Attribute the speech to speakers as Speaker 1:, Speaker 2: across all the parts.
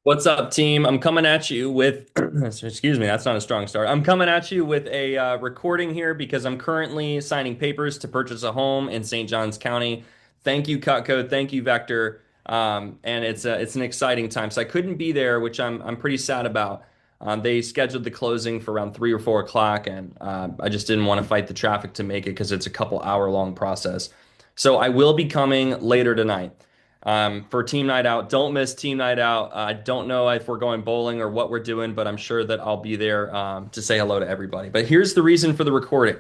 Speaker 1: What's up, team? I'm coming at you with, excuse me, that's not a strong start. I'm coming at you with a recording here because I'm currently signing papers to purchase a home in St. Johns County. Thank you, Cutco. Thank you, Vector. And it's an exciting time. So I couldn't be there, which I'm pretty sad about. They scheduled the closing for around 3 or 4 o'clock, and I just didn't want to fight the traffic to make it because it's a couple hour long process. So I will be coming later tonight for team night out. Don't miss team night out. I don't know if we're going bowling or what we're doing, but I'm sure that I'll be there to say hello to everybody. But here's the reason for the recording.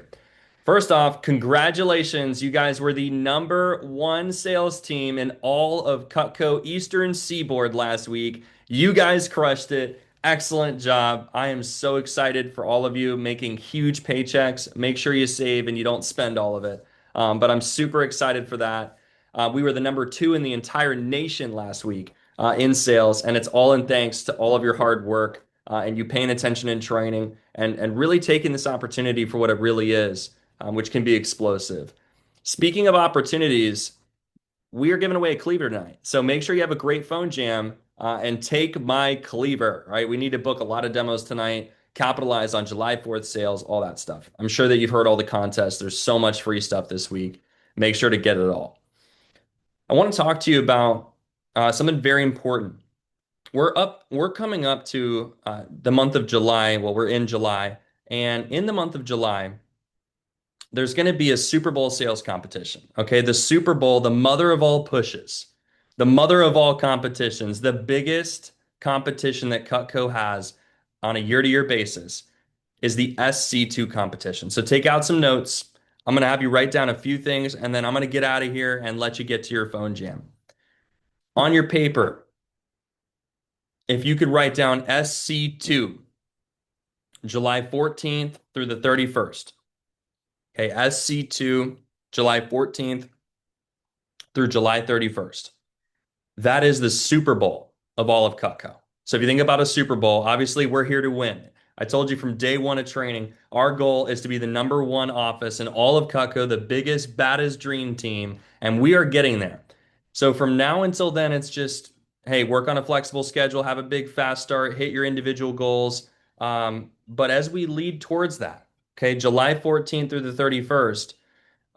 Speaker 1: First off, congratulations. You guys were the #1 sales team in all of Cutco Eastern Seaboard last week. You guys crushed it. Excellent job. I am so excited for all of you making huge paychecks. Make sure you save and you don't spend all of it. But I'm super excited for that. We were the #2 in the entire nation last week in sales, and it's all in thanks to all of your hard work and you paying attention in training and really taking this opportunity for what it really is, which can be explosive. Speaking of opportunities, we are giving away a cleaver tonight. So make sure you have a great phone jam and take my cleaver, right? We need to book a lot of demos tonight, capitalize on July 4th sales, all that stuff. I'm sure that you've heard all the contests. There's so much free stuff this week. Make sure to get it all. I want to talk to you about something very important. We're coming up to the month of July. Well, we're in July, and in the month of July, there's going to be a Super Bowl sales competition. Okay, the Super Bowl, the mother of all pushes, the mother of all competitions, the biggest competition that Cutco has on a year-to-year basis is the SC2 competition. So take out some notes. I'm going to have you write down a few things, and then I'm going to get out of here and let you get to your phone jam. On your paper, if you could write down SC2, July 14th through the 31st. Okay, SC2, July 14th through July 31st. That is the Super Bowl of all of Cutco. So if you think about a Super Bowl, obviously we're here to win. I told you from day one of training, our goal is to be the #1 office in all of Cutco, the biggest, baddest dream team, and we are getting there. So from now until then, it's just, hey, work on a flexible schedule, have a big fast start, hit your individual goals. But as we lead towards that, okay, July 14th through the 31st,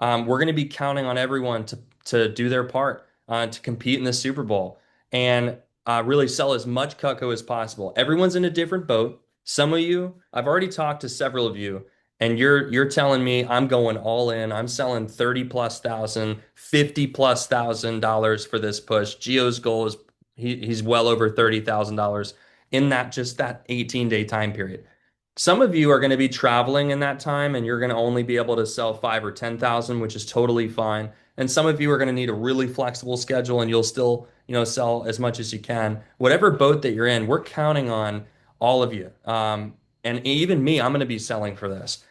Speaker 1: we're going to be counting on everyone to do their part to compete in the Super Bowl and really sell as much Cutco as possible. Everyone's in a different boat. Some of you, I've already talked to several of you, and you're telling me I'm going all in. I'm selling 30 plus thousand, 50 plus $1,000 for this push. Gio's goal is he's well over $30,000 in that 18-day time period. Some of you are going to be traveling in that time and you're going to only be able to sell 5 or 10,000, which is totally fine. And some of you are going to need a really flexible schedule and you'll still, sell as much as you can. Whatever boat that you're in, we're counting on all of you. And even me, I'm going to be selling for this.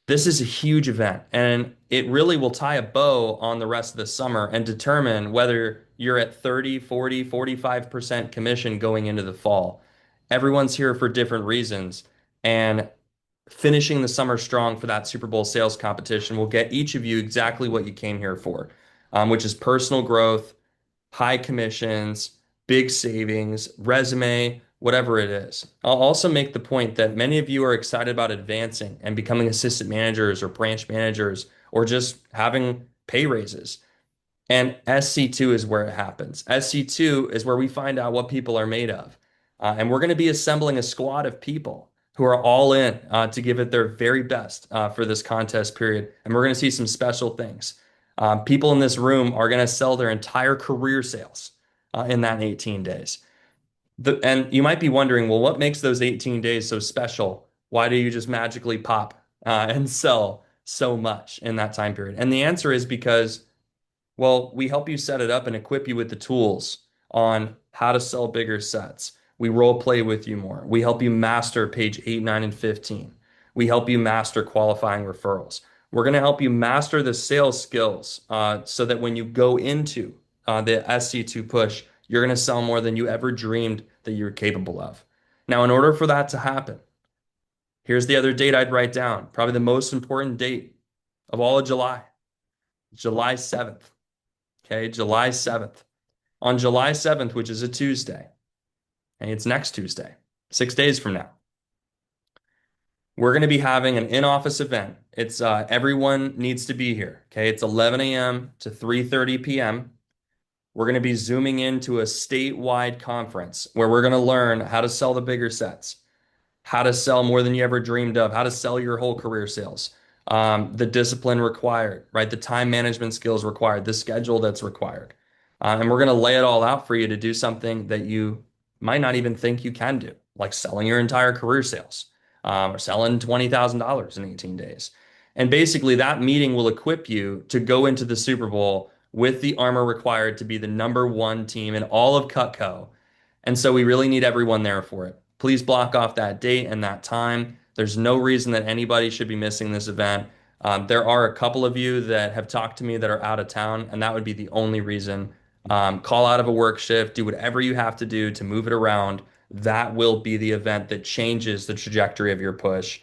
Speaker 1: This is a huge event and it really will tie a bow on the rest of the summer and determine whether you're at 30, 40, 45% commission going into the fall. Everyone's here for different reasons. And finishing the summer strong for that Super Bowl sales competition will get each of you exactly what you came here for, which is personal growth, high commissions, big savings, resume, whatever it is. I'll also make the point that many of you are excited about advancing and becoming assistant managers or branch managers or just having pay raises. And SC2 is where it happens. SC2 is where we find out what people are made of. And we're going to be assembling a squad of people who are all in to give it their very best for this contest period. And we're going to see some special things. People in this room are going to sell their entire career sales in that 18 days. And you might be wondering, well, what makes those 18 days so special? Why do you just magically pop and sell so much in that time period? And the answer is because well, we help you set it up and equip you with the tools on how to sell bigger sets. We role play with you more. We help you master page 8, 9, and 15. We help you master qualifying referrals. We're going to help you master the sales skills so that when you go into the SC2 push, you're going to sell more than you ever dreamed that you're capable of. Now, in order for that to happen, here's the other date I'd write down, probably the most important date of all of July, July 7th. Okay, July 7th. On July 7th, which is a Tuesday, Okay, it's next Tuesday, 6 days from now. We're going to be having an in-office event. It's everyone needs to be here. Okay, it's 11 a.m. to 3:30 p.m. We're going to be zooming into a statewide conference where we're going to learn how to sell the bigger sets, how to sell more than you ever dreamed of, how to sell your whole career sales, the discipline required, right? The time management skills required, the schedule that's required. And we're going to lay it all out for you to do something that you might not even think you can do, like selling your entire career sales, or selling $20,000 in 18 days. And basically, that meeting will equip you to go into the Super Bowl with the armor required to be the number one team in all of Cutco. And so we really need everyone there for it. Please block off that date and that time. There's no reason that anybody should be missing this event. There are a couple of you that have talked to me that are out of town, and that would be the only reason. Call out of a work shift, do whatever you have to do to move it around. That will be the event that changes the trajectory of your push.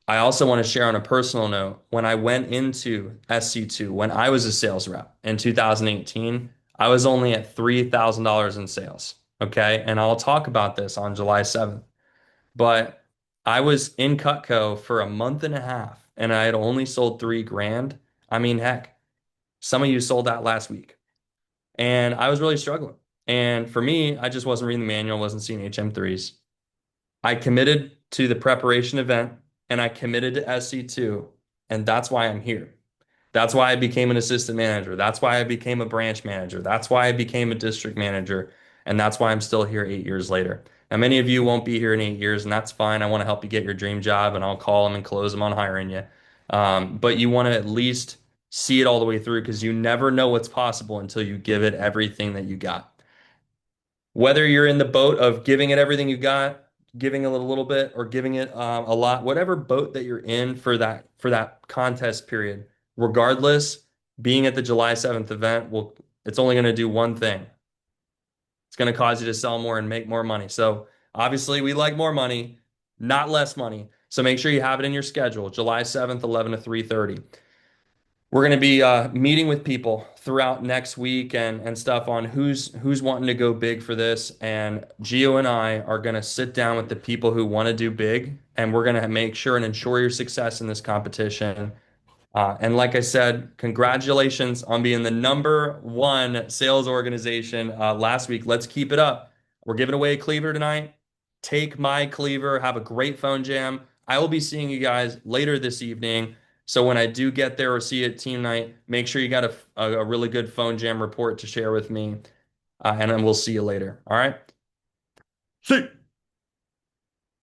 Speaker 1: I also want to share on a personal note, when I went into SC2, when I was a sales rep in 2018, I was only at $3,000 in sales. Okay. And I'll talk about this on July 7th. But I was in Cutco for a month and a half and I had only sold 3 grand. I mean, heck, some of you sold that last week. And I was really struggling. And for me, I just wasn't reading the manual, wasn't seeing HM3s. I committed to the preparation event and I committed to SC2, and that's why I'm here. That's why I became an assistant manager. That's why I became a branch manager. That's why I became a district manager. And that's why I'm still here 8 years later. Now, many of you won't be here in 8 years, and that's fine. I want to help you get your dream job, and I'll call them and close them on hiring you. But you want to at least see it all the way through because you never know what's possible until you give it everything that you got. Whether you're in the boat of giving it everything you got, giving it a little bit, or giving it a lot, whatever boat that you're in for that contest period, regardless, being at the July 7th event will it's only going to do one thing. It's going to cause you to sell more and make more money. So obviously, we like more money, not less money. So make sure you have it in your schedule, July 7th, 11 to 3:30. We're going to be meeting with people throughout next week and stuff on who's wanting to go big for this. And Gio and I are going to sit down with the people who want to do big, and we're going to make sure and ensure your success in this competition. And like I said, congratulations on being the number one sales organization last week. Let's keep it up. We're giving away a cleaver tonight. Take my cleaver. Have a great phone jam. I will be seeing you guys later this evening. So when I do get there or see you at team night, make sure you got a really good phone jam report to share with me. And then we'll see you later. All right. See.